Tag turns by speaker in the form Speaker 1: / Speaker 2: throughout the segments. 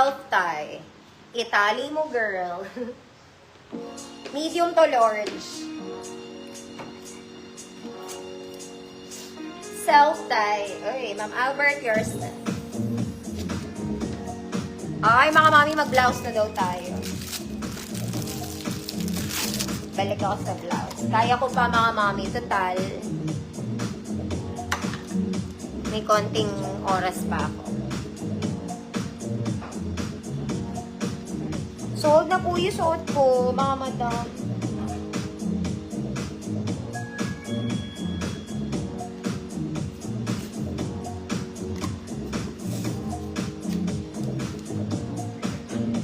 Speaker 1: Self-tie. Itali mo, girl. Medium to large. Self-tie. Uy, Ma'am Albert, yours na. Ay, mga mami, mag-blouse na daw tayo. Balik ako sa blouse. Kaya ko pa, mga mami. Total. May konting oras pa ako. Sold na po yung suot ko, mga madam.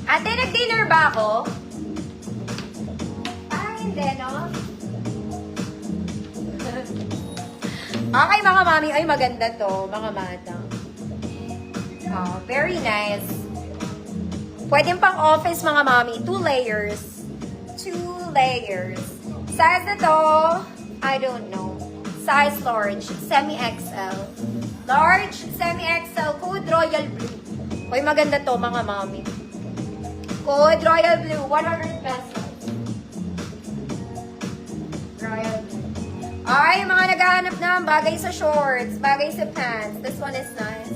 Speaker 1: Ate, nag-dinner ba ako? Parang hindi, no? Okay, mga mami. Ay, maganda to, mga madam. Oh, very nice. Pwede pang office, mga mami. 2 layers. 2 layers. Size na to, I don't know. Size large, semi-XL. Large, semi-XL, code Royal Blue. Uy, maganda to, mga mami. Code Royal Blue, 100 pesos. Royal Blue. Ay, mga naghahanap na, bagay sa shorts, bagay sa pants. This one is nice.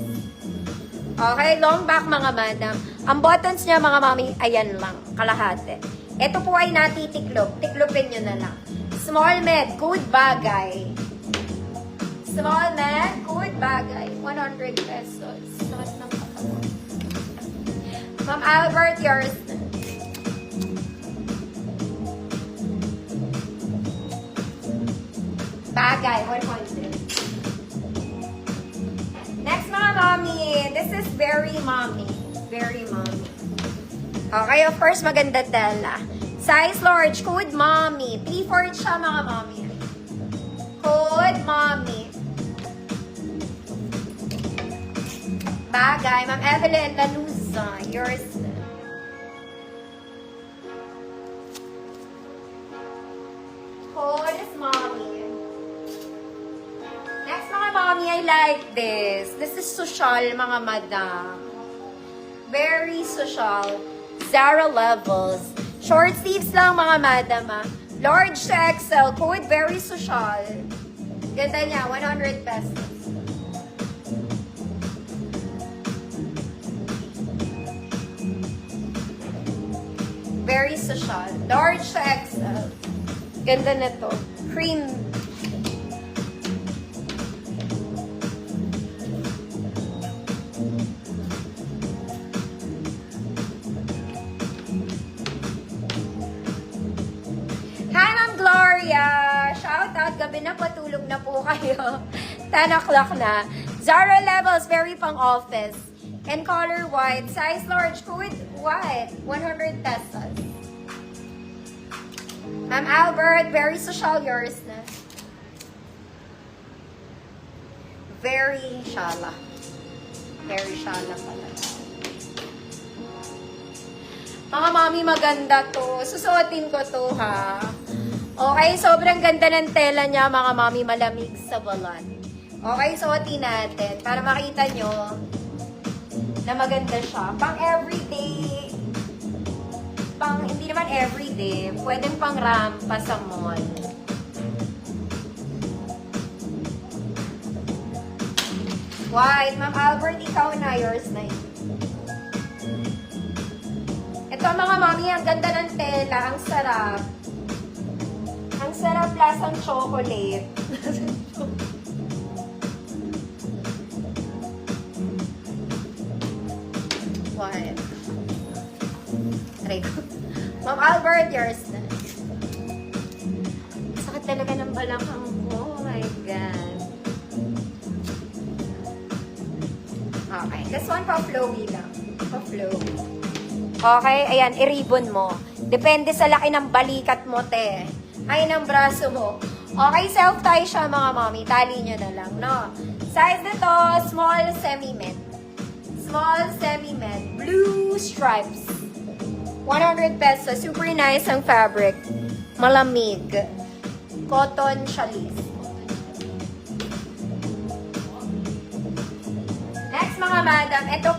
Speaker 1: Okay, long back, mga madam. Ang buttons niya, mga mami, ayan lang, kalahati. Ito po ay natitiklop. Tiklopin nyo na lang. Small med, good bagay. Small med, good bagay. 100 pesos. Sakit ng katawan. Ma'am Albert, yours. Bagay, 100. Next, mga mommy. This is very mommy. Very mommy. Okay, of course, maganda tela. Size large, code mommy. P4 siya, mga mommy. Code mommy. Bagay, Ma'am Evelyn Lanuza. Yours. Code is mommy. Next, mga mommy, I like this. This is social, mga madam. Very social. Zara levels. Short sleeves lang, mga madam, ah. Large to XL. Code very social. Ganda niya, 100 pesos. Very social. Large to XL. Ganda na to. Cream. Hi, Ma'am Gloria! Shout out, gabi na, patulog na po kayo. 10 o'clock na. Zara levels, very pang office. And color white. Size large, code white. 100 pesos. Ma'am Albert, very social, yours na. Very shala. Very shala pala. Mga mami, maganda to. Susuotin ko to, ha. Okay, sobrang ganda ng tela niya, mga mami, malamig sa balat. Okay, suotin natin para makita nyo na maganda siya. Pang everyday, pang hindi naman everyday, pwedeng pang rampa sa mall. White, Ma'am Albert, ikaw na, yours na yun. Ito, mga mami, ang ganda ng tela, ang sarap. Ang sarap lasang chocolate. What? Try ko. Ma'am Albert, yours na. Sakit talaga ng balakang ko. Oh my God. Okay. This one, pa-flowy lang. Pa-flowy. Okay, ayan, i-ribbon mo. Depende sa laki ng balikat mo, te. Ay, ng braso mo. Okay, self-tie siya, mga mami. Tali nyo na lang, no? Size na to, small semi-med. Small semi-med. Blue stripes. 100 pesos. Super nice ang fabric. Malamig. Cotton chalis. Next, mga madam, ito po